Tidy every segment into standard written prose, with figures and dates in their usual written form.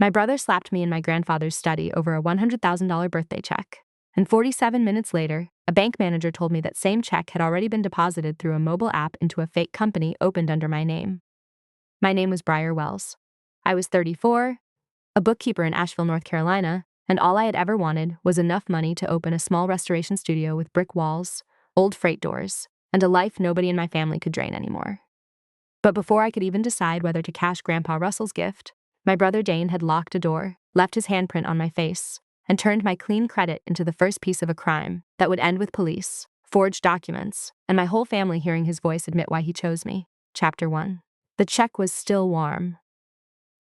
My brother slapped me in my grandfather's study over a $100,000 birthday check. And 47 minutes later, a bank manager told me that same check had already been deposited through a mobile app into a fake company opened under my name. My name was Briar Welles. I was 34, a bookkeeper in Asheville, North Carolina, and all I had ever wanted was enough money to open a small restoration studio with brick walls, old freight doors, and a life nobody in my family could drain anymore. But before I could even decide whether to cash Grandpa Russell's gift, my brother Dane had locked a door, left his handprint on my face, and turned my clean credit into the first piece of a crime that would end with police, forged documents, and my whole family hearing his voice admit why he chose me. Chapter 1. The check was still warm.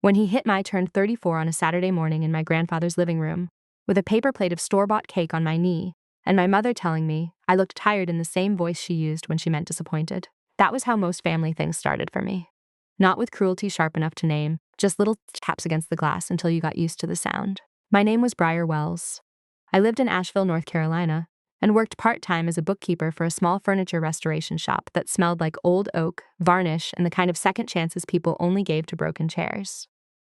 When he hit my turn 34 on a Saturday morning in my grandfather's living room, with a paper plate of store-bought cake on my knee, and my mother telling me I looked tired in the same voice she used when she meant disappointed. That was how most family things started for me. Not with cruelty sharp enough to name, just little taps against the glass until you got used to the sound. My name was Briar Welles. I lived in Asheville, North Carolina, and worked part-time as a bookkeeper for a small furniture restoration shop that smelled like old oak, varnish, and the kind of second chances people only gave to broken chairs.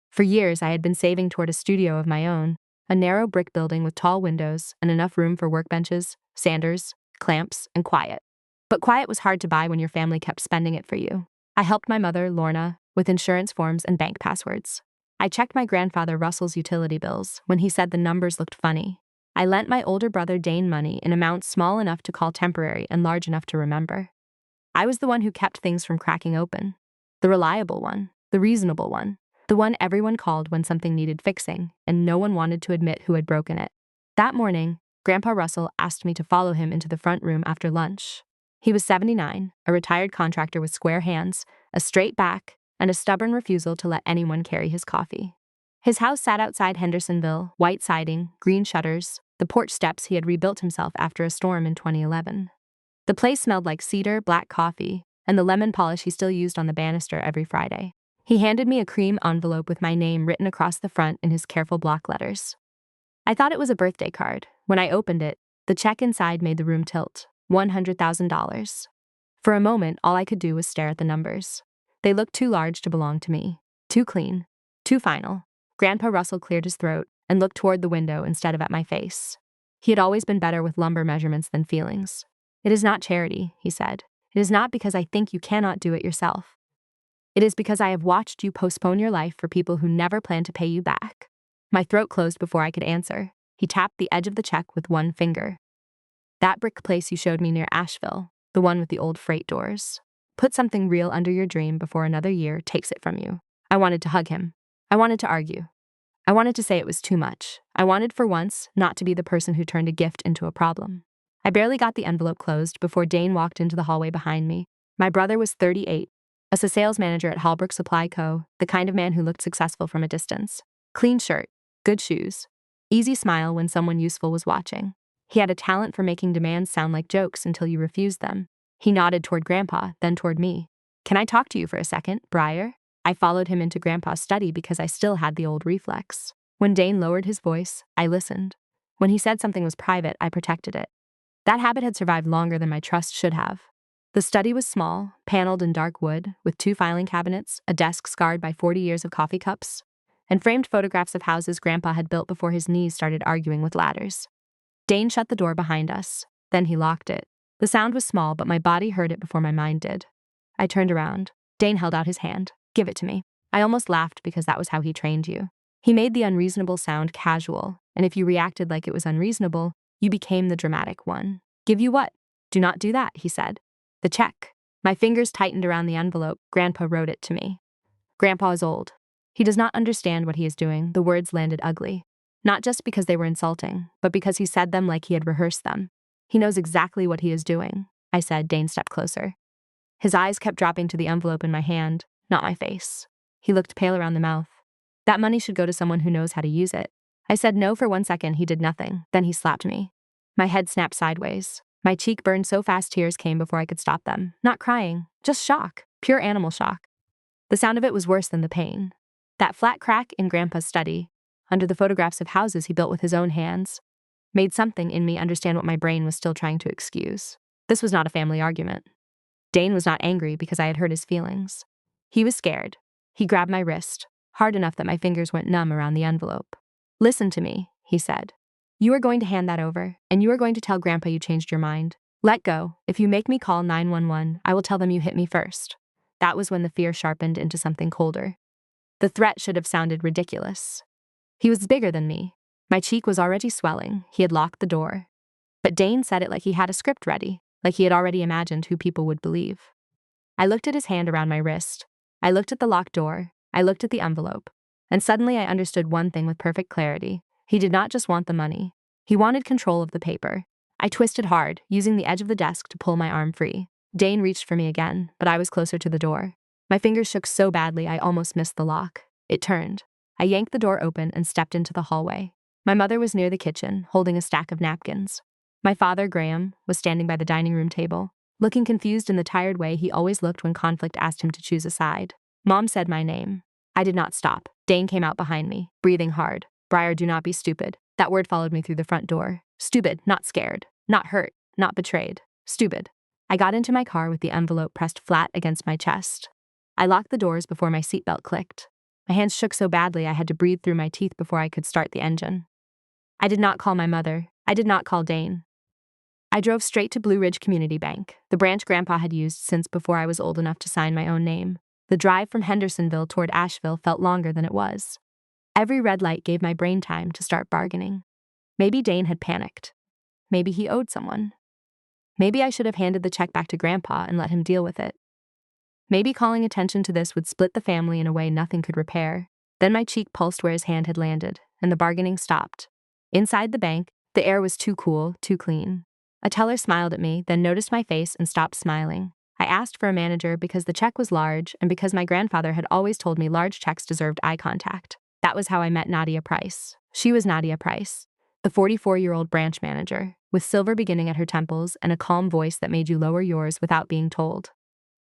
For years, I had been saving toward a studio of my own, a narrow brick building with tall windows and enough room for workbenches, sanders, clamps, and quiet. But quiet was hard to buy when your family kept spending it for you. I helped my mother, Lorna, with insurance forms and bank passwords. I checked my grandfather Russell's utility bills when he said the numbers looked funny. I lent my older brother Dane money in amounts small enough to call temporary and large enough to remember. I was the one who kept things from cracking open. The reliable one, the reasonable one, the one everyone called when something needed fixing, and no one wanted to admit who had broken it. That morning, Grandpa Russell asked me to follow him into the front room after lunch. He was 79, a retired contractor with square hands, a straight back, and a stubborn refusal to let anyone carry his coffee. His house sat outside Hendersonville, white siding, green shutters, the porch steps he had rebuilt himself after a storm in 2011. The place smelled like cedar, black coffee, and the lemon polish he still used on the banister every Friday. He handed me a cream envelope with my name written across the front in his careful block letters. I thought it was a birthday card. When I opened it, the check inside made the room tilt. $100,000. For a moment, all I could do was stare at the numbers. They looked too large to belong to me. Too clean. Too final. Grandpa Russell cleared his throat and looked toward the window instead of at my face. He had always been better with lumber measurements than feelings. "It is not charity," he said. "It is not because I think you cannot do it yourself. It is because I have watched you postpone your life for people who never plan to pay you back." My throat closed before I could answer. He tapped the edge of the check with one finger. "That brick place you showed me near Asheville, the one with the old freight doors. Put something real under your dream before another year takes it from you." I wanted to hug him. I wanted to argue. I wanted to say it was too much. I wanted, for once, not to be the person who turned a gift into a problem. I barely got the envelope closed before Dane walked into the hallway behind me. My brother was 38, a sales manager at Hallbrook Supply Co., the kind of man who looked successful from a distance. Clean shirt, good shoes, easy smile when someone useful was watching. He had a talent for making demands sound like jokes until you refused them. He nodded toward Grandpa, then toward me. "Can I talk to you for a second, Briar?" I followed him into Grandpa's study because I still had the old reflex. When Dane lowered his voice, I listened. When he said something was private, I protected it. That habit had survived longer than my trust should have. The study was small, paneled in dark wood, with 2 filing cabinets, a desk scarred by 40 years of coffee cups, and framed photographs of houses Grandpa had built before his knees started arguing with ladders. Dane shut the door behind us. Then he locked it. The sound was small, but my body heard it before my mind did. I turned around. Dane held out his hand. "Give it to me." I almost laughed because that was how he trained you. He made the unreasonable sound casual, and if you reacted like it was unreasonable, you became the dramatic one. "Give you what?" "Do not do that," he said. "The check." My fingers tightened around the envelope. Grandpa wrote it to me. Grandpa is old. He does not understand what he is doing. The words landed ugly. Not just because they were insulting, but because he said them like he had rehearsed them. "He knows exactly what he is doing," I said. Dane stepped closer. His eyes kept dropping to the envelope in my hand, not my face. He looked pale around the mouth. "That money should go to someone who knows how to use it." I said no for 1 second. He did nothing. Then he slapped me. My head snapped sideways. My cheek burned so fast tears came before I could stop them. Not crying, just shock, pure animal shock. The sound of it was worse than the pain. That flat crack in Grandpa's study, under the photographs of houses he built with his own hands, made something in me understand what my brain was still trying to excuse. This was not a family argument. Dane was not angry because I had hurt his feelings. He was scared. He grabbed my wrist. hard enough that my fingers went numb around the envelope. "Listen to me," he said. "You are going to hand that over, and you are going to tell Grandpa you changed your mind. Let go. If you make me call 911, I will tell them you hit me first." That was when the fear sharpened into something colder. The threat should have sounded ridiculous. He was bigger than me. My cheek was already swelling. He had locked the door. But Dane said it like he had a script ready, like he had already imagined who people would believe. I looked at his hand around my wrist. I looked at the locked door. I looked at the envelope. And suddenly I understood one thing with perfect clarity. He did not just want the money. He wanted control of the paper. I twisted hard, using the edge of the desk to pull my arm free. Dane reached for me again, but I was closer to the door. My fingers shook so badly I almost missed the lock. It turned. I yanked the door open and stepped into the hallway. My mother was near the kitchen, holding a stack of napkins. My father, Graham, was standing by the dining room table, looking confused in the tired way he always looked when conflict asked him to choose a side. Mom said my name. I did not stop. Dane came out behind me, breathing hard. "Briar, do not be stupid." That word followed me through the front door. Stupid, not scared, not hurt, not betrayed. Stupid. I got into my car with the envelope pressed flat against my chest. I locked the doors before my seatbelt clicked. My hands shook so badly I had to breathe through my teeth before I could start the engine. I did not call my mother. I did not call Dane. I drove straight to Blue Ridge Community Bank, the branch Grandpa had used since before I was old enough to sign my own name. The drive from Hendersonville toward Asheville felt longer than it was. Every red light gave my brain time to start bargaining. Maybe Dane had panicked. Maybe he owed someone. Maybe I should have handed the check back to Grandpa and let him deal with it. Maybe calling attention to this would split the family in a way nothing could repair. Then my cheek pulsed where his hand had landed, and the bargaining stopped. Inside the bank, the air was too cool, too clean. A teller smiled at me, then noticed my face and stopped smiling. I asked for a manager because the check was large and because my grandfather had always told me large checks deserved eye contact. That was how I met Nadia Price. She was Nadia Price, the 44-year-old branch manager, with silver beginning at her temples and a calm voice that made you lower yours without being told.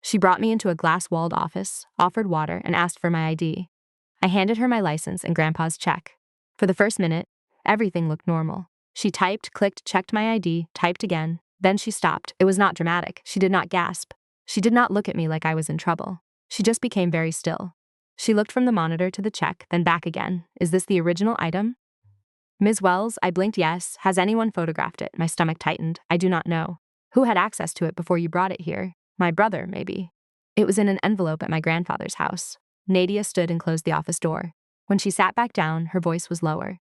She brought me into a glass-walled office, offered water, and asked for my ID. I handed her my license and Grandpa's check. For the first minute, everything looked normal. She typed, clicked, checked my ID, typed again. Then she stopped. It was not dramatic. She did not gasp. She did not look at me like I was in trouble. She just became very still. She looked from the monitor to the check, then back again. "Is this the original item?" "Ms. Wells," I blinked yes. "Has anyone photographed it?" My stomach tightened. "I do not know." "Who had access to it before you brought it here?" "My brother, maybe." It was in an envelope at my grandfather's house. Nadia stood and closed the office door. When she sat back down, her voice was lower.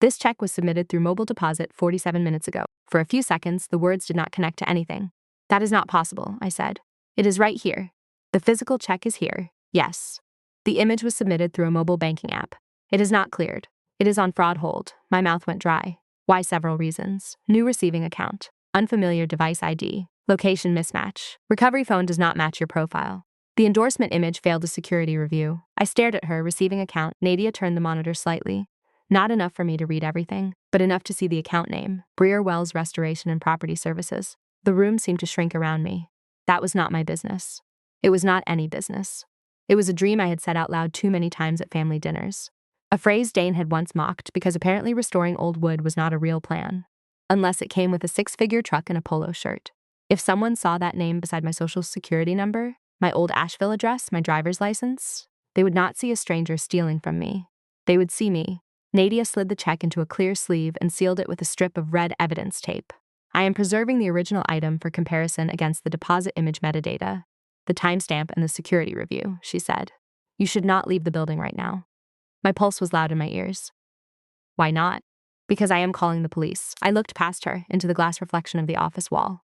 "This check was submitted through mobile deposit 47 minutes ago." For a few seconds, the words did not connect to anything. "That is not possible," I said. "It is right here. The physical check is here. Yes." The image was submitted through a mobile banking app. "It is not cleared. It is on fraud hold." My mouth went dry. Why? Several reasons. New receiving account. Unfamiliar device ID. Location mismatch. Recovery phone does not match your profile. The endorsement image failed a security review. I stared at her, receiving account. Nadia turned the monitor slightly. Not enough for me to read everything, but enough to see the account name, Briar Welles Restoration and Property Services. The room seemed to shrink around me. That was not my business. It was not any business. It was a dream I had said out loud too many times at family dinners. A phrase Dane had once mocked because apparently restoring old wood was not a real plan. Unless it came with a 6-figure truck and a polo shirt. If someone saw that name beside my social security number, my old Asheville address, my driver's license, they would not see a stranger stealing from me. They would see me. Nadia slid the check into a clear sleeve and sealed it with a strip of red evidence tape. "I am preserving the original item for comparison against the deposit image metadata, the timestamp, and the security review," she said. "You should not leave the building right now." My pulse was loud in my ears. "Why not?" "Because I am calling the police." I looked past her, into the glass reflection of the office wall.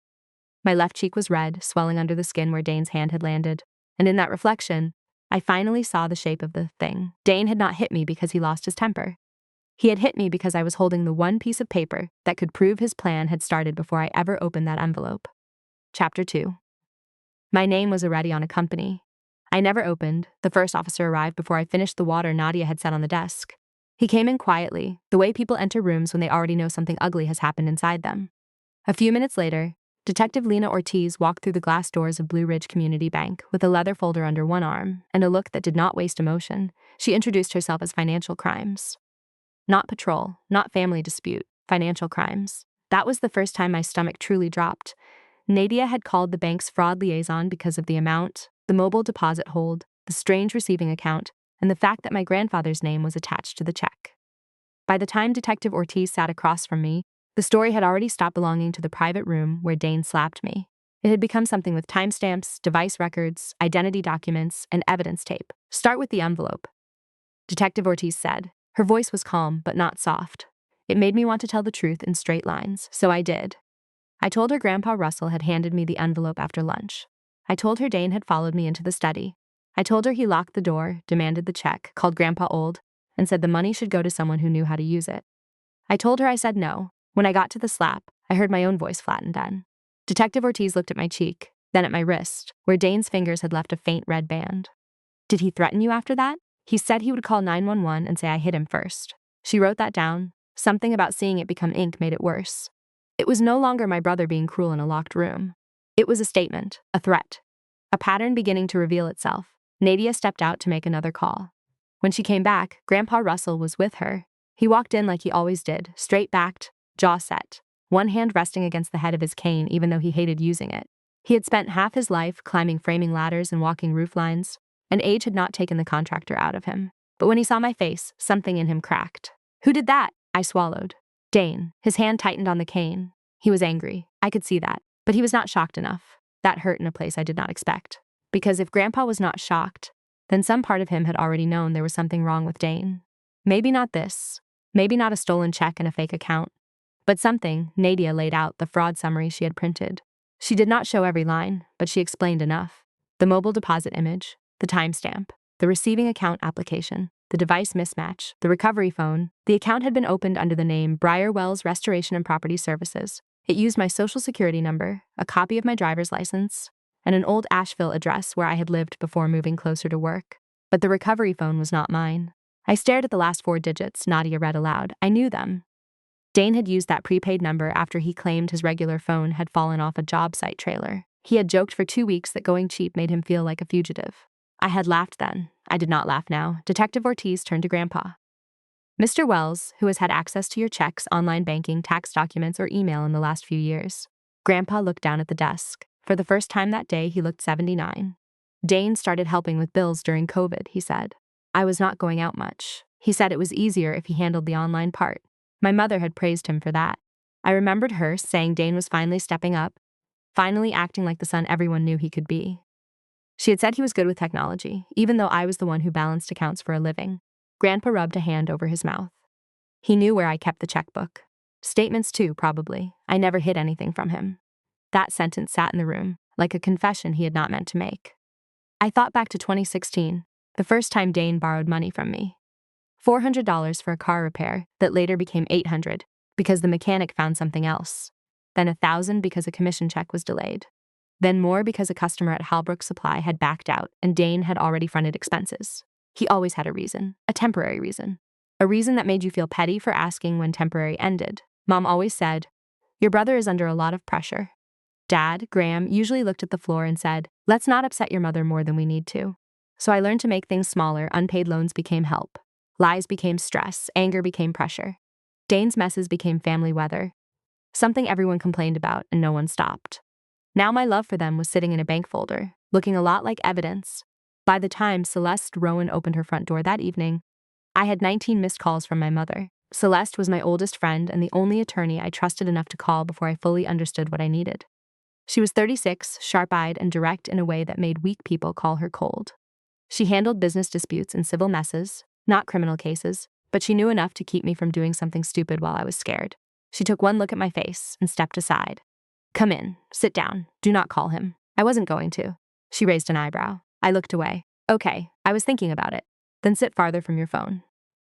My left cheek was red, swelling under the skin where Dane's hand had landed. And in that reflection, I finally saw the shape of the thing. Dane had not hit me because he lost his temper. He had hit me because I was holding the one piece of paper that could prove his plan had started before I ever opened that envelope. Chapter 2. My name was already on a company. I never opened. The first officer arrived before I finished the water Nadia had set on the desk. He came in quietly, the way people enter rooms when they already know something ugly has happened inside them. A few minutes later, Detective Lena Ortiz walked through the glass doors of Blue Ridge Community Bank with a leather folder under one arm and a look that did not waste emotion. She introduced herself as Financial Crimes. Not patrol, not family dispute, financial crimes. That was the first time my stomach truly dropped. Nadia had called the bank's fraud liaison because of the amount, the mobile deposit hold, the strange receiving account, and the fact that my grandfather's name was attached to the check. By the time Detective Ortiz sat across from me, the story had already stopped belonging to the private room where Dane slapped me. It had become something with timestamps, device records, identity documents, and evidence tape. Start with the envelope, Detective Ortiz said. Her voice was calm, but not soft. It made me want to tell the truth in straight lines, so I did. I told her Grandpa Russell had handed me the envelope after lunch. I told her Dane had followed me into the study. I told her he locked the door, demanded the check, called Grandpa old, and said the money should go to someone who knew how to use it. I told her I said no. When I got to the slap, I heard my own voice flatten then. Detective Ortiz looked at my cheek, then at my wrist, where Dane's fingers had left a faint red band. Did he threaten you after that? He said he would call 911 and say I hit him first. She wrote that down. Something about seeing it become ink made it worse. It was no longer my brother being cruel in a locked room. It was a statement, a threat, a pattern beginning to reveal itself. Nadia stepped out to make another call. When she came back, Grandpa Russell was with her. He walked in like he always did, straight-backed, jaw set, one hand resting against the head of his cane even though he hated using it. He had spent half his life climbing framing ladders and walking roof lines, and age had not taken the contractor out of him. But when he saw my face, something in him cracked. Who did that? I swallowed. Dane. His hand tightened on the cane. He was angry. I could see that. But he was not shocked enough. That hurt in a place I did not expect. Because if Grandpa was not shocked, then some part of him had already known there was something wrong with Dane. Maybe not this. Maybe not a stolen check and a fake account. But something. Nadia laid out the fraud summary she had printed. She did not show every line, but she explained enough. The mobile deposit image, the timestamp, the receiving account application, the device mismatch, the recovery phone. The account had been opened under the name Briar Welles Restoration and Property Services. It used my social security number, a copy of my driver's license, and an old Asheville address where I had lived before moving closer to work. But the recovery phone was not mine. I stared at the last 4 digits Nadia read aloud. I knew them. Dane had used that prepaid number after he claimed his regular phone had fallen off a job site trailer. He had joked for 2 weeks that going cheap made him feel like a fugitive. I had laughed then. I did not laugh now. Detective Ortiz turned to Grandpa. Mr. Wells, who has had access to your checks, online banking, tax documents, or email in the last few years. Grandpa looked down at the desk. For the first time that day, he looked 79. Dane started helping with bills during COVID, he said. I was not going out much. He said it was easier if he handled the online part. My mother had praised him for that. I remembered her saying Dane was finally stepping up, finally acting like the son everyone knew he could be. She had said he was good with technology, even though I was the one who balanced accounts for a living. Grandpa rubbed a hand over his mouth. He knew where I kept the checkbook. Statements too, probably. I never hid anything from him. That sentence sat in the room, like a confession he had not meant to make. I thought back to 2016, the first time Dane borrowed money from me. $400 for a car repair that later became $800 because the mechanic found something else. Then $1,000 because a commission check was delayed. Then more because a customer at Halbrook Supply had backed out and Dane had already fronted expenses. He always had a reason, a temporary reason. A reason that made you feel petty for asking when temporary ended. Mom always said, your brother is under a lot of pressure. Dad, Graham, usually looked at the floor and said, let's not upset your mother more than we need to. So I learned to make things smaller. Unpaid loans became help. Lies became stress. Anger became pressure. Dane's messes became family weather. Something everyone complained about and no one stopped. Now my love for them was sitting in a bank folder, looking a lot like evidence. By the time Celeste Rowan opened her front door that evening, I had 19 missed calls from my mother. Celeste was my oldest friend and the only attorney I trusted enough to call before I fully understood what I needed. She was 36, sharp-eyed, and direct in a way that made weak people call her cold. She handled business disputes and civil messes, not criminal cases, but she knew enough to keep me from doing something stupid while I was scared. She took one look at my face and stepped aside. Come in, sit down, do not call him. I wasn't going to. She raised an eyebrow. I looked away. Okay, I was thinking about it. Then sit farther from your phone.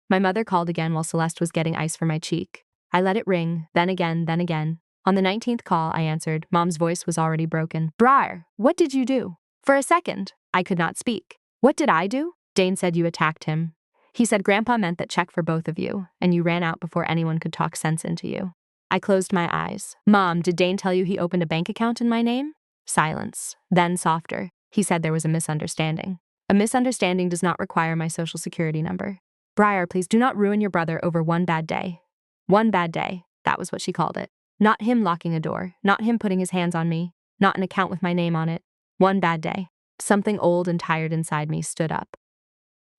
My mother called again while Celeste was getting ice for my cheek. I let it ring, then again, then again. On the 19th call, I answered. Mom's voice was already broken. Briar, what did you do? For a second, I could not speak. What did I do? Dane said you attacked him. He said Grandpa meant that check for both of you, and you ran out before anyone could talk sense into you. I closed my eyes. Mom, did Dane tell you he opened a bank account in my name? Silence. Then softer. He said there was a misunderstanding. A misunderstanding does not require my social security number. Briar, please do not ruin your brother over one bad day. One bad day. That was what she called it. Not him locking a door. Not him putting his hands on me. Not an account with my name on it. One bad day. Something old and tired inside me stood up.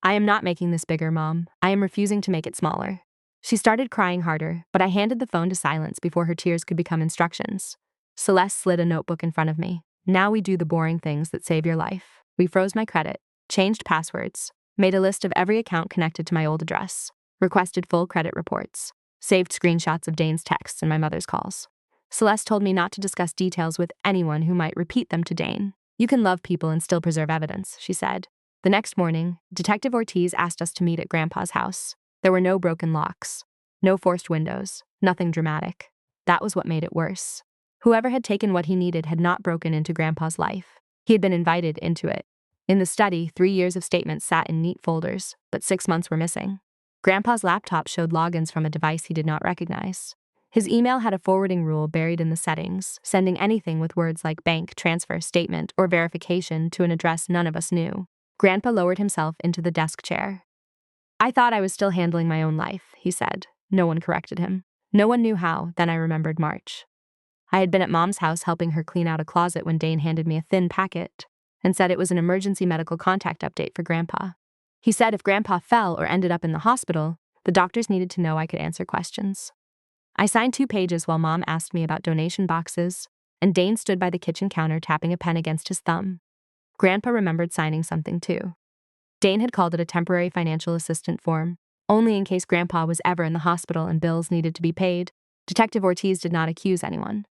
I am not making this bigger, Mom. I am refusing to make it smaller. She started crying harder, but I handed the phone to silence before her tears could become instructions. Celeste slid a notebook in front of me. Now we do the boring things that save your life. We froze my credit, changed passwords, made a list of every account connected to my old address, requested full credit reports, saved screenshots of Dane's texts and my mother's calls. Celeste told me not to discuss details with anyone who might repeat them to Dane. You can love people and still preserve evidence, she said. The next morning, Detective Ortiz asked us to meet at Grandpa's house. There were no broken locks, no forced windows, nothing dramatic. That was what made it worse. Whoever had taken what he needed had not broken into Grandpa's life. He had been invited into it. In the study, 3 years of statements sat in neat folders, but 6 months were missing. Grandpa's laptop showed logins from a device he did not recognize. His email had a forwarding rule buried in the settings, sending anything with words like bank, transfer, statement, or verification to an address none of us knew. Grandpa lowered himself into the desk chair. I thought I was still handling my own life, he said. No one corrected him. No one knew how. Then I remembered March. I had been at Mom's house helping her clean out a closet when Dane handed me a thin packet and said it was an emergency medical contact update for Grandpa. He said if Grandpa fell or ended up in the hospital, the doctors needed to know I could answer questions. I signed 2 pages while Mom asked me about donation boxes, and Dane stood by the kitchen counter tapping a pen against his thumb. Grandpa remembered signing something too. Dane had called it a temporary financial assistant form, only in case Grandpa was ever in the hospital and bills needed to be paid. Detective Ortiz did not accuse anyone.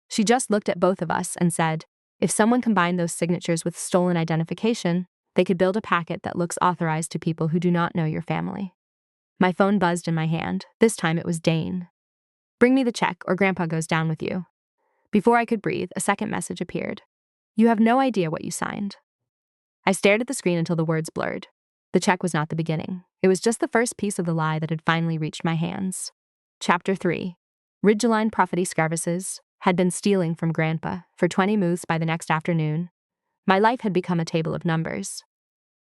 She just looked at both of us and said, if someone combined those signatures with stolen identification, they could build a packet that looks authorized to people who do not know your family. My phone buzzed in my hand. This time it was Dane. Bring me the check or Grandpa goes down with you. Before I could breathe, a second message appeared. You have no idea what you signed. I stared at the screen until the words blurred. The check was not the beginning. It was just the first piece of the lie that had finally reached my hands. Chapter 3. Ridgeline Property Services had been stealing from Grandpa for 20 moves by the next afternoon. My life had become a table of numbers.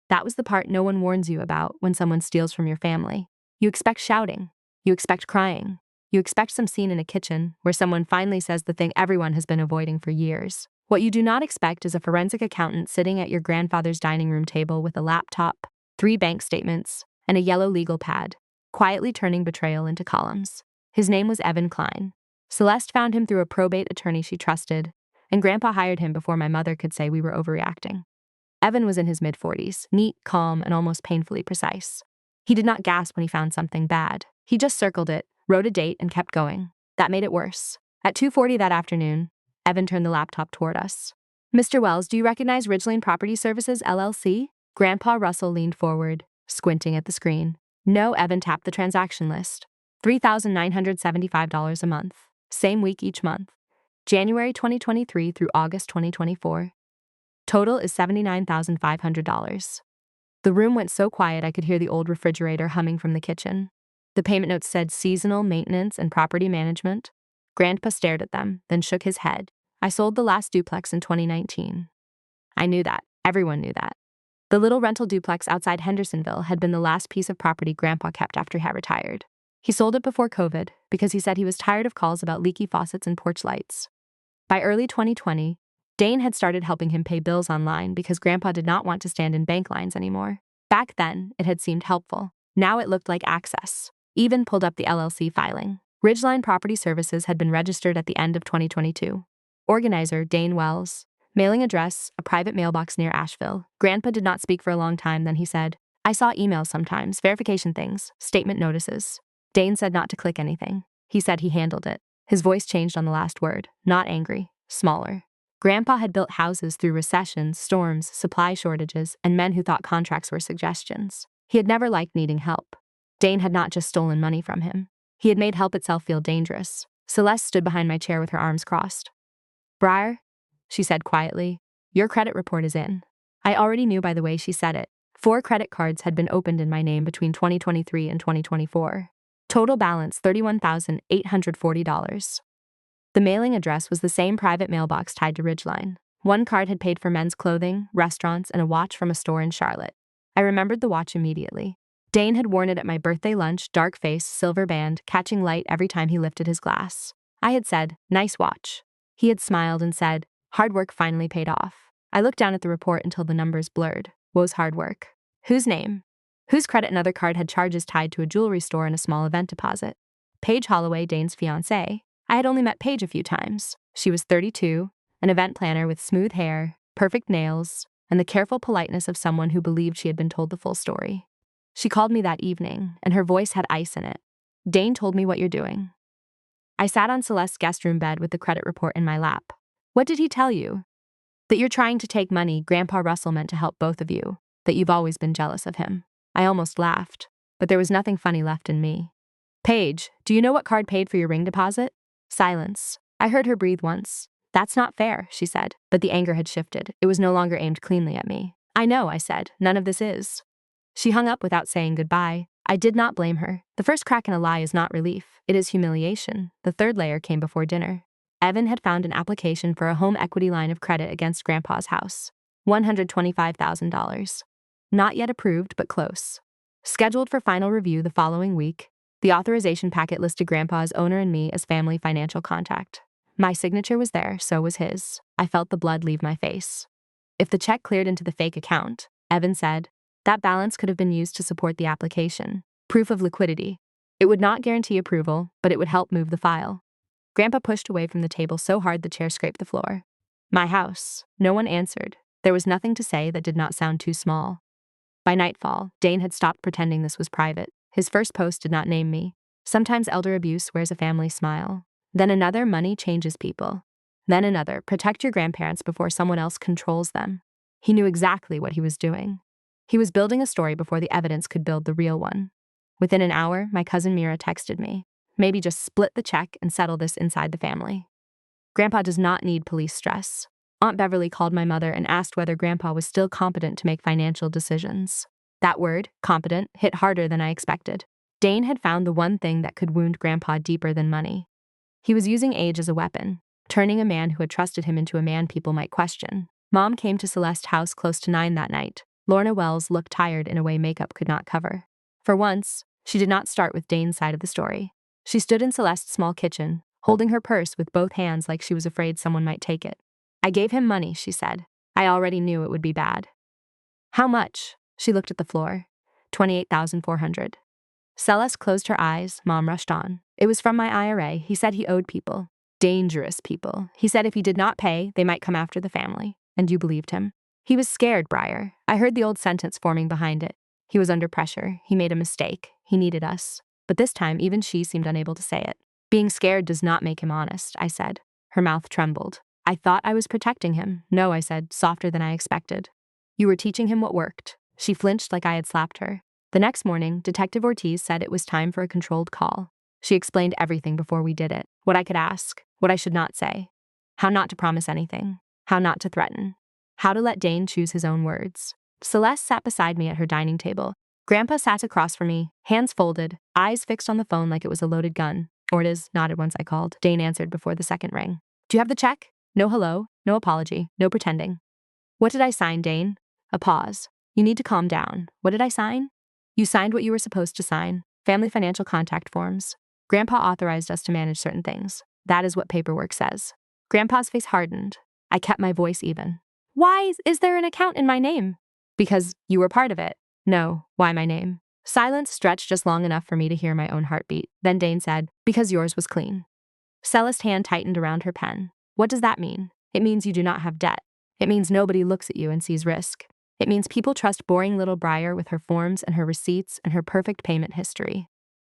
That was the part no one warns you about when someone steals from your family. You expect shouting. You expect crying. You expect some scene in a kitchen where someone finally says the thing everyone has been avoiding for years. What you do not expect is a forensic accountant sitting at your grandfather's dining room table with a laptop, 3 bank statements, and a yellow legal pad, quietly turning betrayal into columns. His name was Evan Klein. Celeste found him through a probate attorney she trusted, and Grandpa hired him before my mother could say we were overreacting. Evan was in his mid-40s, neat, calm, and almost painfully precise. He did not gasp when he found something bad. He just circled it, wrote a date, and kept going. That made it worse. At 2:40 that afternoon, Evan turned the laptop toward us. Mr. Welles, do you recognize Ridgeline Property Services, LLC? Grandpa Russell leaned forward, squinting at the screen. No, Evan tapped the transaction list. $3,975 a month. Same week each month. January 2023 through August 2024. Total is $79,500. The room went so quiet I could hear the old refrigerator humming from the kitchen. The payment notes said seasonal maintenance and property management. Grandpa stared at them, then shook his head. I sold the last duplex in 2019. I knew that. Everyone knew that. The little rental duplex outside Hendersonville had been the last piece of property Grandpa kept after he had retired. He sold it before COVID because he said he was tired of calls about leaky faucets and porch lights. By early 2020, Dane had started helping him pay bills online because Grandpa did not want to stand in bank lines anymore. Back then, it had seemed helpful. Now it looked like access. Even pulled up the LLC filing. Ridgeline Property Services had been registered at the end of 2022. Organizer, Dane Welles. Mailing address, a private mailbox near Asheville. Grandpa did not speak for a long time, then he said, I saw emails sometimes, verification things, statement notices. Dane said not to click anything. He said he handled it. His voice changed on the last word, not angry, smaller. Grandpa had built houses through recessions, storms, supply shortages, and men who thought contracts were suggestions. He had never liked needing help. Dane had not just stolen money from him. He had made help itself feel dangerous. Celeste stood behind my chair with her arms crossed. Briar, she said quietly, your credit report is in. I already knew by the way she said it. 4 credit cards had been opened in my name between 2023 and 2024. Total balance $31,840. The mailing address was the same private mailbox tied to Ridgeline. 1 card had paid for men's clothing, restaurants, and a watch from a store in Charlotte. I remembered the watch immediately. Dane had worn it at my birthday lunch, dark face, silver band, catching light every time he lifted his glass. I had said, nice watch. He had smiled and said, hard work finally paid off. I looked down at the report until the numbers blurred. Wo's hard work? Whose name? Whose credit and other card had charges tied to a jewelry store and a small event deposit? Paige Holloway, Dane's fiancée. I had only met Paige a few times. She was 32, an event planner with smooth hair, perfect nails, and the careful politeness of someone who believed she had been told the full story. She called me that evening, and her voice had ice in it. Dane told me what you're doing. I sat on Celeste's guest room bed with the credit report in my lap. What did he tell you? That you're trying to take money Grandpa Russell meant to help both of you, that you've always been jealous of him. I almost laughed, but there was nothing funny left in me. Paige, do you know what card paid for your ring deposit? Silence. I heard her breathe once. That's not fair, she said, but the anger had shifted. It was no longer aimed cleanly at me. I know, I said. None of this is. She hung up without saying goodbye. I did not blame her. The first crack in a lie is not relief. It is humiliation. The third layer came before dinner. Evan had found an application for a home equity line of credit against Grandpa's house. $125,000. Not yet approved, but close. Scheduled for final review the following week, the authorization packet listed Grandpa's owner and me as family financial contact. My signature was there, so was his. I felt the blood leave my face. If the check cleared into the fake account, Evan said, that balance could have been used to support the application. Proof of liquidity. It would not guarantee approval, but it would help move the file. Grandpa pushed away from the table so hard the chair scraped the floor. My house. No one answered. There was nothing to say that did not sound too small. By nightfall, Dane had stopped pretending this was private. His first post did not name me. Sometimes elder abuse wears a family smile. Then another, money changes people. Then another, protect your grandparents before someone else controls them. He knew exactly what he was doing. He was building a story before the evidence could build the real one. Within an hour, my cousin Mira texted me. Maybe just split the check and settle this inside the family. Grandpa does not need police stress. Aunt Beverly called my mother and asked whether Grandpa was still competent to make financial decisions. That word, competent, hit harder than I expected. Dane had found the one thing that could wound Grandpa deeper than money. He was using age as a weapon, turning a man who had trusted him into a man people might question. Mom came to Celeste's house close to 9 that night. Lorna Welles looked tired in a way makeup could not cover. For once, she did not start with Dane's side of the story. She stood in Celeste's small kitchen, holding her purse with both hands like she was afraid someone might take it. I gave him money, she said. I already knew it would be bad. How much? She looked at the floor. $28,400. Celeste closed her eyes. Mom rushed on. It was from my IRA. He said he owed people. Dangerous people. He said if he did not pay, they might come after the family. And you believed him? He was scared, Briar. I heard the old sentence forming behind it. He was under pressure. He made a mistake. He needed us. But this time, even she seemed unable to say it. Being scared does not make him honest, I said. Her mouth trembled. I thought I was protecting him. No, I said, softer than I expected. You were teaching him what worked. She flinched like I had slapped her. The next morning, Detective Ortiz said it was time for a controlled call. She explained everything before we did it. What I could ask, what I should not say. How not to promise anything. How not to threaten. How to let Dane choose his own words. Celeste sat beside me at her dining table. Grandpa sat across from me, hands folded, eyes fixed on the phone like it was a loaded gun. Or it is, nodded once I called. Dane answered before the second ring. Do you have the check? No hello, no apology, no pretending. What did I sign, Dane? A pause. You need to calm down. What did I sign? You signed what you were supposed to sign. Family financial contact forms. Grandpa authorized us to manage certain things. That is what paperwork says. Grandpa's face hardened. I kept my voice even. Why is there an account in my name? Because you were part of it. No, why my name? Silence stretched just long enough for me to hear my own heartbeat. Then Dane said, because yours was clean. Celeste's hand tightened around her pen. What does that mean? It means you do not have debt. It means nobody looks at you and sees risk. It means people trust boring little Briar with her forms and her receipts and her perfect payment history.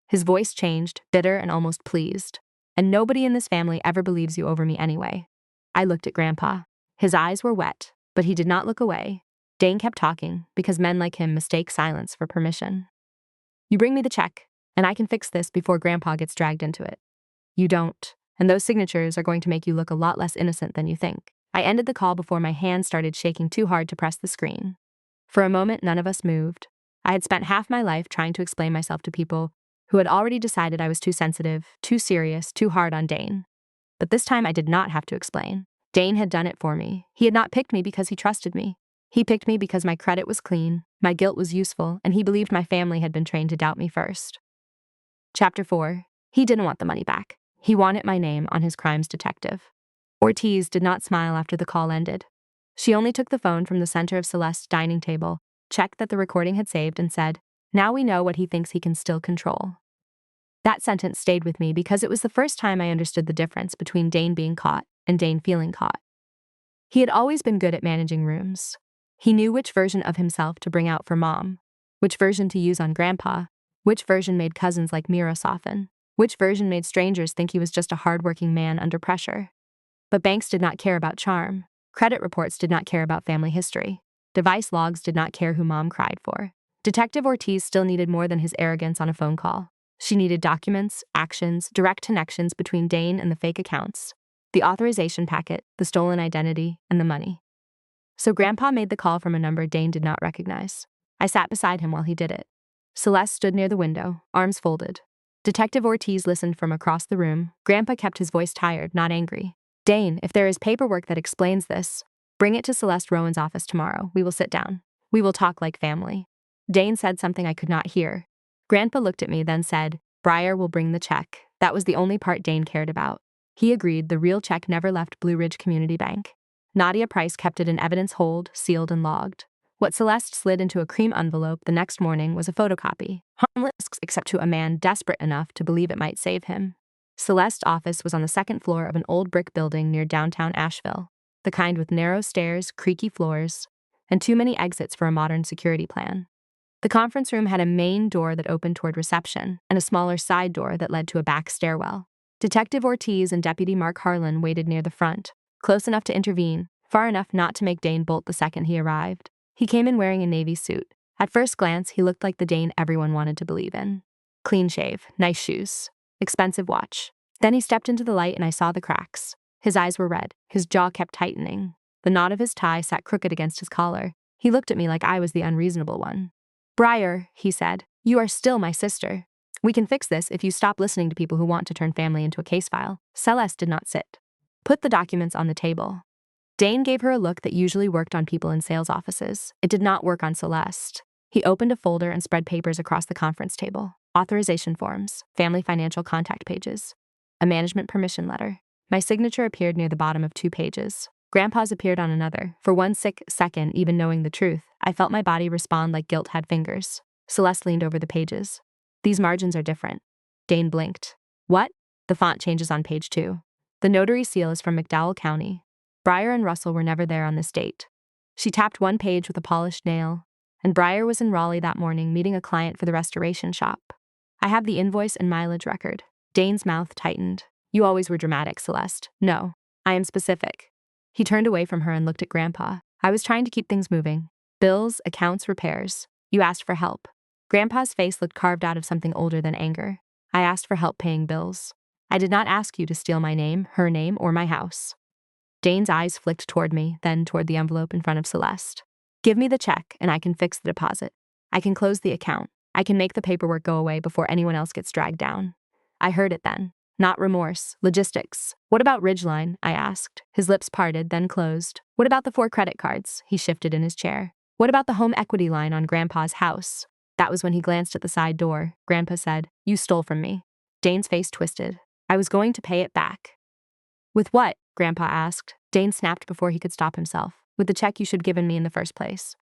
His voice changed, bitter and almost pleased. And nobody in this family ever believes you over me anyway. I looked at Grandpa. His eyes were wet, but he did not look away. Dane kept talking, because men like him mistake silence for permission. You bring me the check, and I can fix this before Grandpa gets dragged into it. You don't, and those signatures are going to make you look a lot less innocent than you think. I ended the call before my hand started shaking too hard to press the screen. For a moment, none of us moved. I had spent half my life trying to explain myself to people who had already decided I was too sensitive, too serious, too hard on Dane. But this time I did not have to explain. Dane had done it for me. He had not picked me because he trusted me. He picked me because my credit was clean, my guilt was useful, and he believed my family had been trained to doubt me first. Chapter 4. He didn't want the money back. He wanted my name on his crimes detective. Ortiz did not smile after the call ended. She only took the phone from the center of Celeste's dining table, checked that the recording had saved, and said, Now we know what he thinks he can still control. That sentence stayed with me because it was the first time I understood the difference between Dane being caught and Dane feeling caught. He had always been good at managing rooms. He knew which version of himself to bring out for Mom, which version to use on Grandpa, which version made cousins like Mira soften, which version made strangers think he was just a hardworking man under pressure. But banks did not care about charm. Credit reports did not care about family history. Device logs did not care who Mom cried for. Detective Ortiz still needed more than his arrogance on a phone call. She needed documents, actions, direct connections between Dane and the fake accounts, the authorization packet, the stolen identity, and the money. So Grandpa made the call from a number Dane did not recognize. I sat beside him while he did it. Celeste stood near the window, arms folded. Detective Ortiz listened from across the room. Grandpa kept his voice tired, not angry. Dane, if there is paperwork that explains this, bring it to Celeste Rowan's office tomorrow. We will sit down. We will talk like family. Dane said something I could not hear. Grandpa looked at me, then said, Briar will bring the check. That was the only part Dane cared about. He agreed the real check never left Blue Ridge Community Bank. Nadia Price kept it in evidence hold, sealed and logged. What Celeste slid into a cream envelope the next morning was a photocopy, harmless except to a man desperate enough to believe it might save him. Celeste's office was on the second floor of an old brick building near downtown Asheville, the kind with narrow stairs, creaky floors, and too many exits for a modern security plan. The conference room had a main door that opened toward reception and a smaller side door that led to a back stairwell. Detective Ortiz and Deputy Mark Harlan waited near the front, close enough to intervene, far enough not to make Dane bolt the second he arrived. He came in wearing a navy suit. At first glance, he looked like the Dane everyone wanted to believe in. Clean shave, nice shoes, expensive watch. Then he stepped into the light and I saw the cracks. His eyes were red. His jaw kept tightening. The knot of his tie sat crooked against his collar. He looked at me like I was the unreasonable one. Briar, he said, you are still my sister. We can fix this if you stop listening to people who want to turn family into a case file. Celeste did not sit. Put the documents on the table. Dane gave her a look that usually worked on people in sales offices. It did not work on Celeste. He opened a folder and spread papers across the conference table. Authorization forms, family financial contact pages, a management permission letter. My signature appeared near the bottom of 2 pages. Grandpa's appeared on another. For one sick second, even knowing the truth, I felt my body respond like guilt had fingers. Celeste leaned over the pages. These margins are different. Dane blinked. What? The font changes on page 2. The notary seal is from McDowell County. Briar and Russell were never there on this date. She tapped one page with a polished nail, and Briar was in Raleigh that morning meeting a client for the restoration shop. I have the invoice and mileage record. Dane's mouth tightened. You always were dramatic, Celeste. No, I am specific. He turned away from her and looked at Grandpa. I was trying to keep things moving. Bills, accounts, repairs. You asked for help. Grandpa's face looked carved out of something older than anger. I asked for help paying bills. I did not ask you to steal my name, her name, or my house. Dane's eyes flicked toward me, then toward the envelope in front of Celeste. Give me the check, and I can fix the deposit. I can close the account. I can make the paperwork go away before anyone else gets dragged down. I heard it then. Not remorse, logistics. What about Ridgeline? I asked. His lips parted, then closed. What about the 4 credit cards? He shifted in his chair. What about the home equity line on Grandpa's house? That was when he glanced at the side door. Grandpa said, You stole from me. Dane's face twisted. I was going to pay it back. With what? Grandpa asked. Dane snapped before he could stop himself. With the check you should have given me in the first place.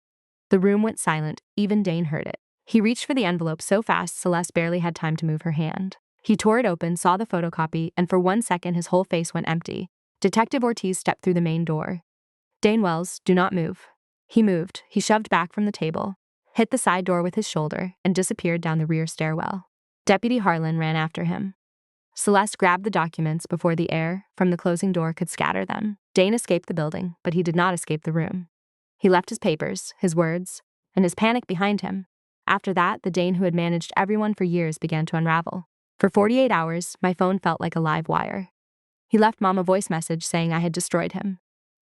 The room went silent. Even Dane heard it. He reached for the envelope so fast Celeste barely had time to move her hand. He tore it open, saw the photocopy, and for 1 second his whole face went empty. Detective Ortiz stepped through the main door. Dane Welles, do not move. He moved. He shoved back from the table, hit the side door with his shoulder, and disappeared down the rear stairwell. Deputy Harlan ran after him. Celeste grabbed the documents before the air from the closing door could scatter them. Dane escaped the building, but he did not escape the room. He left his papers, his words, and his panic behind him. After that, the Dane who had managed everyone for years began to unravel. For 48 hours, my phone felt like a live wire. He left Mom a voice message saying I had destroyed him.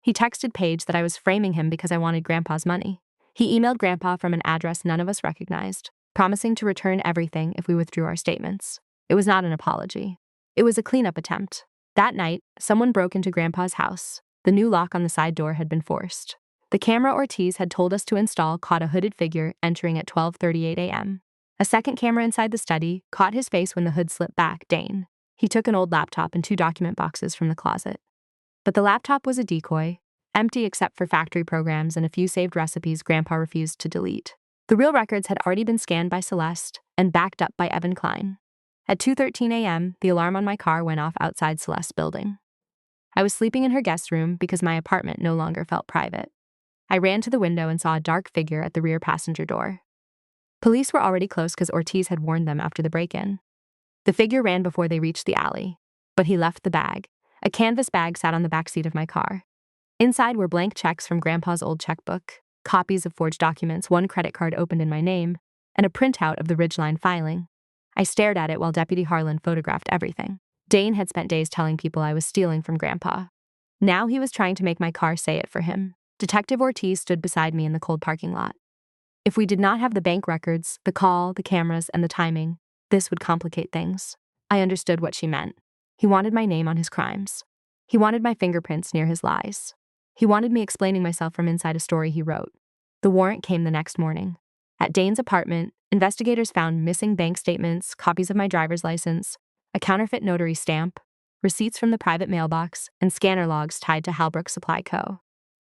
He texted Paige that I was framing him because I wanted Grandpa's money. He emailed Grandpa from an address none of us recognized, promising to return everything if we withdrew our statements. It was not an apology. It was a cleanup attempt. That night, someone broke into Grandpa's house. The new lock on the side door had been forced. The camera Ortiz had told us to install caught a hooded figure entering at 12:38 a.m. A second camera inside the study caught his face when the hood slipped back, Dane. He took an old laptop and 2 document boxes from the closet. But the laptop was a decoy, empty except for factory programs and a few saved recipes Grandpa refused to delete. The real records had already been scanned by Celeste and backed up by Evan Klein. At 2:13 a.m., the alarm on my car went off outside Celeste's building. I was sleeping in her guest room because my apartment no longer felt private. I ran to the window and saw a dark figure at the rear passenger door. Police were already close because Ortiz had warned them after the break-in. The figure ran before they reached the alley, but he left the bag. A canvas bag sat on the back seat of my car. Inside were blank checks from Grandpa's old checkbook, copies of forged documents, one credit card opened in my name, and a printout of the Ridgeline filing. I stared at it while Deputy Harlan photographed everything. Dane had spent days telling people I was stealing from Grandpa. Now he was trying to make my car say it for him. Detective Ortiz stood beside me in the cold parking lot. If we did not have the bank records, the call, the cameras, and the timing, this would complicate things. I understood what she meant. He wanted my name on his crimes. He wanted my fingerprints near his lies. He wanted me explaining myself from inside a story he wrote. The warrant came the next morning. At Dane's apartment, investigators found missing bank statements, copies of my driver's license, a counterfeit notary stamp, receipts from the private mailbox, and scanner logs tied to Halbrook Supply Co.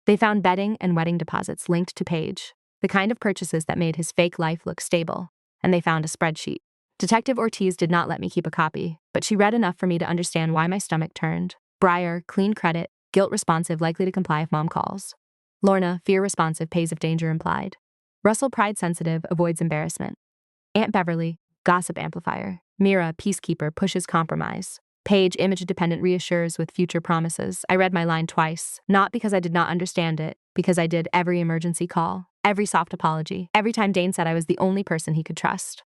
They found betting and wedding deposits linked to Paige, the kind of purchases that made his fake life look stable, and they found a spreadsheet. Detective Ortiz did not let me keep a copy, but she read enough for me to understand why my stomach turned. Briar, clean credit, guilt responsive, likely to comply if mom calls. Lorna, fear responsive, pays if danger implied. Russell, pride sensitive, avoids embarrassment. Aunt Beverly, gossip amplifier. Mira, peacekeeper, pushes compromise. Paige, image dependent, reassures with future promises. I read my line twice, not because I did not understand it, because I did every emergency call, every soft apology, every time Dane said I was the only person he could trust.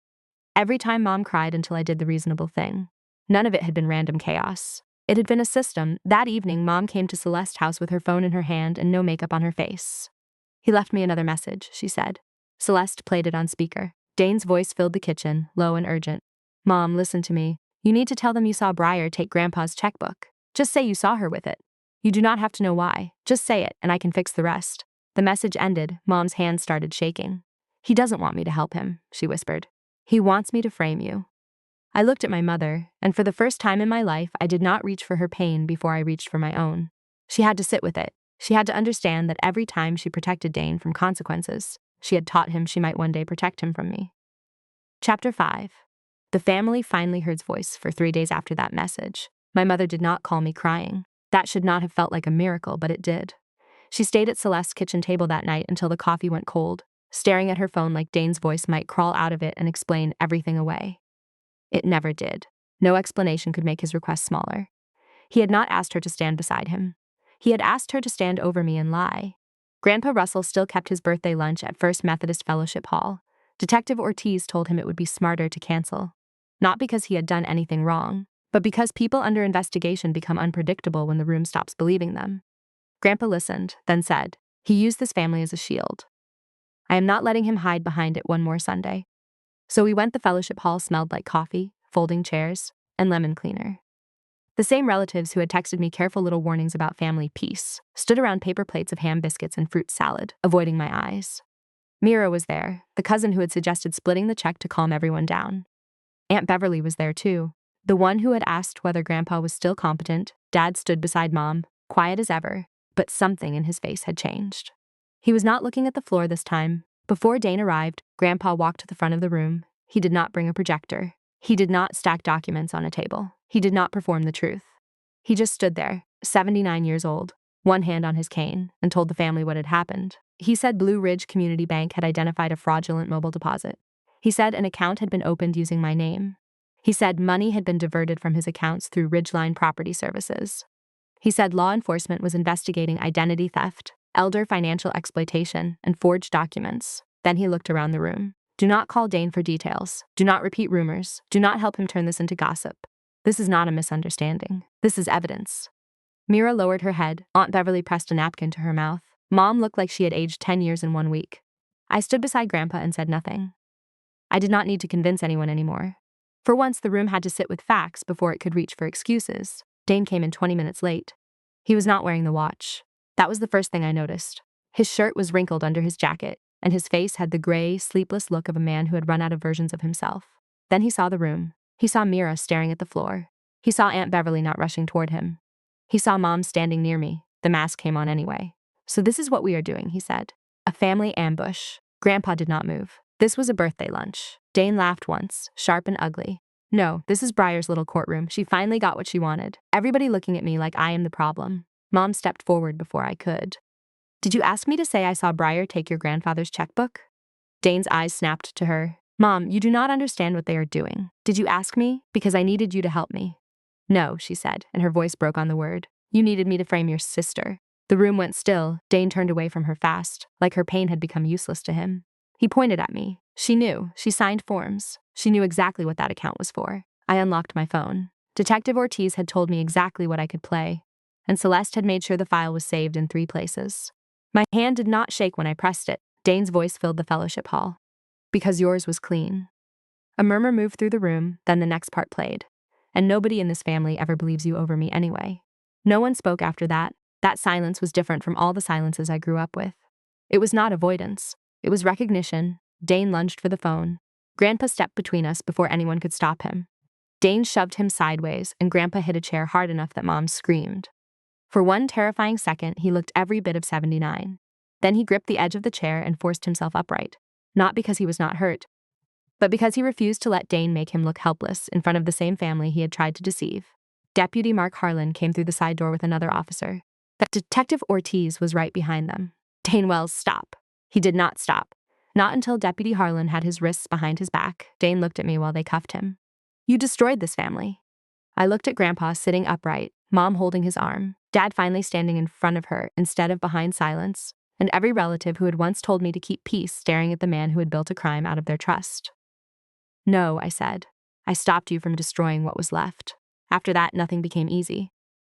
Every time mom cried until I did the reasonable thing. None of it had been random chaos. It had been a system. That evening, mom came to Celeste's house with her phone in her hand and no makeup on her face. He left me another message, she said. Celeste played it on speaker. Dane's voice filled the kitchen, low and urgent. Mom, listen to me. You need to tell them you saw Briar take Grandpa's checkbook. Just say you saw her with it. You do not have to know why. Just say it, and I can fix the rest. The message ended. Mom's hand started shaking. He doesn't want me to help him, she whispered. He wants me to frame you. I looked at my mother, and for the first time in my life, I did not reach for her pain before I reached for my own. She had to sit with it. She had to understand that every time she protected Dane from consequences, she had taught him she might one day protect him from me. Chapter 5. The family finally heard his voice for 3 days after that message. My mother did not call me crying. That should not have felt like a miracle, but it did. She stayed at Celeste's kitchen table that night until the coffee went cold, staring at her phone like Dane's voice might crawl out of it and explain everything away. It never did. No explanation could make his request smaller. He had not asked her to stand beside him. He had asked her to stand over me and lie. Grandpa Russell still kept his birthday lunch at First Methodist Fellowship Hall. Detective Ortiz told him it would be smarter to cancel. Not because he had done anything wrong, but because people under investigation become unpredictable when the room stops believing them. Grandpa listened, then said, he used this family as a shield. I am not letting him hide behind it one more Sunday. So we went. The fellowship hall smelled like coffee, folding chairs, and lemon cleaner. The same relatives who had texted me careful little warnings about family peace stood around paper plates of ham biscuits and fruit salad, avoiding my eyes. Mira was there, the cousin who had suggested splitting the check to calm everyone down. Aunt Beverly was there too, the one who had asked whether Grandpa was still competent. Dad stood beside Mom, quiet as ever, but something in his face had changed. He was not looking at the floor this time. Before Dane arrived, Grandpa walked to the front of the room. He did not bring a projector. He did not stack documents on a table. He did not perform the truth. He just stood there, 79 years old, one hand on his cane, and told the family what had happened. He said Blue Ridge Community Bank had identified a fraudulent mobile deposit. He said an account had been opened using my name. He said money had been diverted from his accounts through Ridgeline Property Services. He said law enforcement was investigating identity theft, elder financial exploitation, and forged documents. Then he looked around the room. Do not call Dane for details. Do not repeat rumors. Do not help him turn this into gossip. This is not a misunderstanding. This is evidence. Mira lowered her head. Aunt Beverly pressed a napkin to her mouth. Mom looked like she had aged 10 years in 1 week. I stood beside Grandpa and said nothing. I did not need to convince anyone anymore. For once, the room had to sit with facts before it could reach for excuses. Dane came in 20 minutes late. He was not wearing the watch. That was the first thing I noticed. His shirt was wrinkled under his jacket, and his face had the gray, sleepless look of a man who had run out of versions of himself. Then he saw the room. He saw Mira staring at the floor. He saw Aunt Beverly not rushing toward him. He saw Mom standing near me. The mask came on anyway. So this is what we are doing, he said. A family ambush. Grandpa did not move. This was a birthday lunch. Dane laughed once, sharp and ugly. No, this is Briar's little courtroom. She finally got what she wanted. Everybody looking at me like I am the problem. Mom stepped forward before I could. Did you ask me to say I saw Briar take your grandfather's checkbook? Dane's eyes snapped to her. Mom, you do not understand what they are doing. Did you ask me? Because I needed you to help me. No, she said, and her voice broke on the word. You needed me to frame your sister. The room went still. Dane turned away from her fast, like her pain had become useless to him. He pointed at me. She knew. She signed forms. She knew exactly what that account was for. I unlocked my phone. Detective Ortiz had told me exactly what I could play, and Celeste had made sure the file was saved in 3 places. My hand did not shake when I pressed it. Dane's voice filled the fellowship hall. Because yours was clean. A murmur moved through the room, then the next part played. And nobody in this family ever believes you over me anyway. No one spoke after that. That silence was different from all the silences I grew up with. It was not avoidance. It was recognition. Dane lunged for the phone. Grandpa stepped between us before anyone could stop him. Dane shoved him sideways, and Grandpa hit a chair hard enough that Mom screamed. For one terrifying second, he looked every bit of 79. Then he gripped the edge of the chair and forced himself upright. Not because he was not hurt, but because he refused to let Dane make him look helpless in front of the same family he had tried to deceive. Deputy Mark Harlan came through the side door with another officer. But Detective Ortiz was right behind them. Dane Welles, stop. He did not stop. Not until Deputy Harlan had his wrists behind his back. Dane looked at me while they cuffed him. You destroyed this family. I looked at Grandpa sitting upright, Mom holding his arm, Dad finally standing in front of her instead of behind silence, and every relative who had once told me to keep peace staring at the man who had built a crime out of their trust. No, I said. I stopped you from destroying what was left. After that, nothing became easy.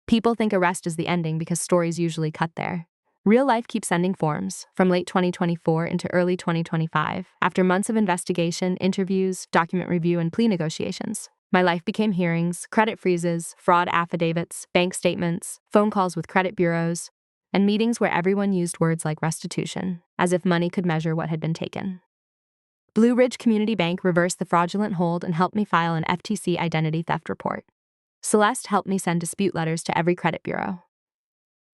People think arrest is the ending because stories usually cut there. Real life keeps sending forms, from late 2024 into early 2025, after months of investigation, interviews, document review, and plea negotiations. My life became hearings, credit freezes, fraud affidavits, bank statements, phone calls with credit bureaus, and meetings where everyone used words like restitution, as if money could measure what had been taken. Blue Ridge Community Bank reversed the fraudulent hold and helped me file an FTC identity theft report. Celeste helped me send dispute letters to every credit bureau.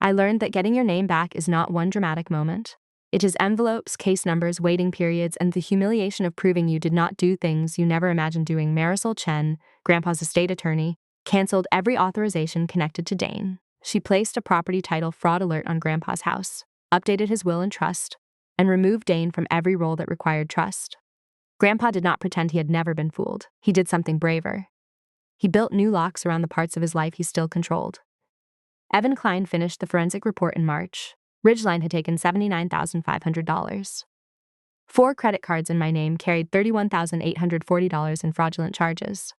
I learned that getting your name back is not one dramatic moment. It is envelopes, case numbers, waiting periods, and the humiliation of proving you did not do things you never imagined doing. Marisol Chen, Grandpa's estate attorney, canceled every authorization connected to Dane. She placed a property title fraud alert on Grandpa's house, updated his will and trust, and removed Dane from every role that required trust. Grandpa did not pretend he had never been fooled. He did something braver. He built new locks around the parts of his life he still controlled. Evan Klein finished the forensic report in March. Ridgeline had taken $79,500. 4 credit cards in my name carried $31,840 in fraudulent charges.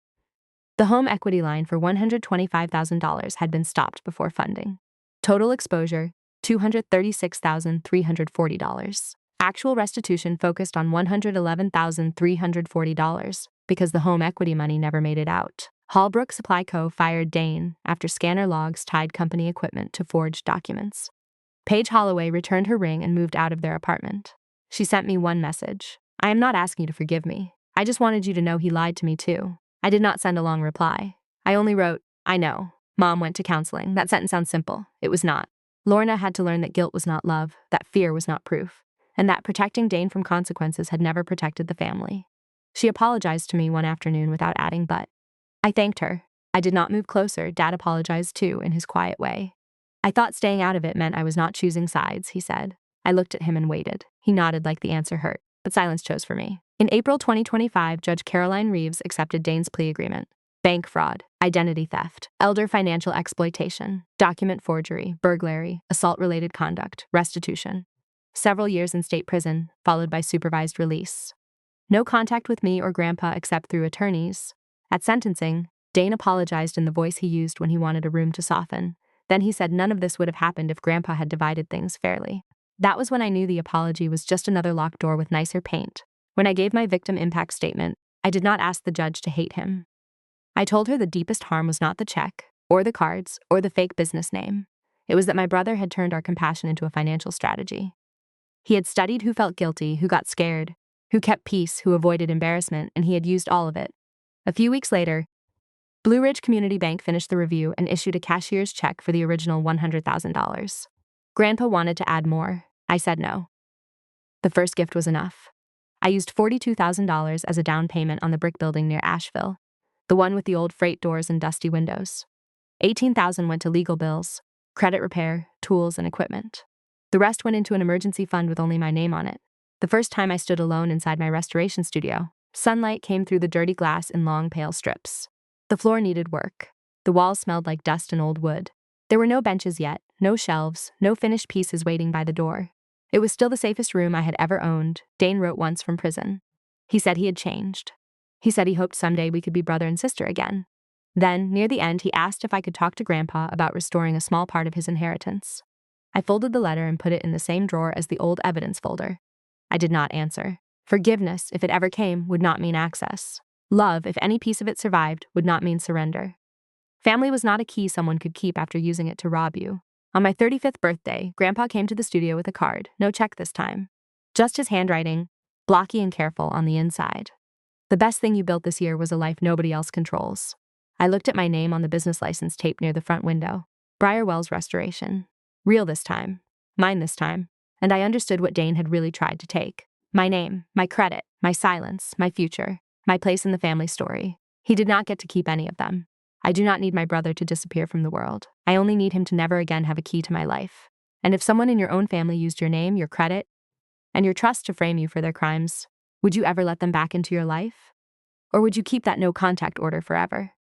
The home equity line for $125,000 had been stopped before funding. Total exposure, $236,340. Actual restitution focused on $111,340 because the home equity money never made it out. Hallbrook Supply Co. fired Dane after scanner logs tied company equipment to forged documents. Paige Holloway returned her ring and moved out of their apartment. She sent me one message. I am not asking you to forgive me. I just wanted you to know he lied to me too. I did not send a long reply. I only wrote, I know. Mom went to counseling. That sentence sounds simple. It was not. Lorna had to learn that guilt was not love, that fear was not proof, and that protecting Dane from consequences had never protected the family. She apologized to me one afternoon without adding but. I thanked her. I did not move closer. Dad apologized too, in his quiet way. I thought staying out of it meant I was not choosing sides, he said. I looked at him and waited. He nodded like the answer hurt, but silence chose for me. In April 2025, Judge Caroline Reeves accepted Dane's plea agreement. Bank fraud, identity theft, elder financial exploitation, document forgery, burglary, assault-related conduct, restitution. Several years in state prison, followed by supervised release. No contact with me or Grandpa except through attorneys. At sentencing, Dane apologized in the voice he used when he wanted a room to soften. Then he said none of this would have happened if Grandpa had divided things fairly. That was when I knew the apology was just another locked door with nicer paint. When I gave my victim impact statement, I did not ask the judge to hate him. I told her the deepest harm was not the check, or the cards, or the fake business name. It was that my brother had turned our compassion into a financial strategy. He had studied who felt guilty, who got scared, who kept peace, who avoided embarrassment, and he had used all of it. A few weeks later, Blue Ridge Community Bank finished the review and issued a cashier's check for the original $100,000. Grandpa wanted to add more. I said no. The first gift was enough. I used $42,000 as a down payment on the brick building near Asheville, the one with the old freight doors and dusty windows. $18,000 went to legal bills, credit repair, tools, and equipment. The rest went into an emergency fund with only my name on it. The first time I stood alone inside my restoration studio, sunlight came through the dirty glass in long, pale strips. The floor needed work. The walls smelled like dust and old wood. There were no benches yet, no shelves, no finished pieces waiting by the door. It was still the safest room I had ever owned, Dane wrote once from prison. He said he had changed. He said he hoped someday we could be brother and sister again. Then, near the end, he asked if I could talk to Grandpa about restoring a small part of his inheritance. I folded the letter and put it in the same drawer as the old evidence folder. I did not answer. Forgiveness, if it ever came, would not mean access. Love, if any piece of it survived, would not mean surrender. Family was not a key someone could keep after using it to rob you. On my 35th birthday, Grandpa came to the studio with a card, no check this time. Just his handwriting, blocky and careful on the inside. The best thing you built this year was a life nobody else controls. I looked at my name on the business license taped near the front window. Briar Welles Restoration. Real this time. Mine this time. And I understood what Dane had really tried to take. My name, my credit, my silence, my future, my place in the family story. He did not get to keep any of them. I do not need my brother to disappear from the world. I only need him to never again have a key to my life. And if someone in your own family used your name, your credit, and your trust to frame you for their crimes, would you ever let them back into your life? Or would you keep that no contact order forever?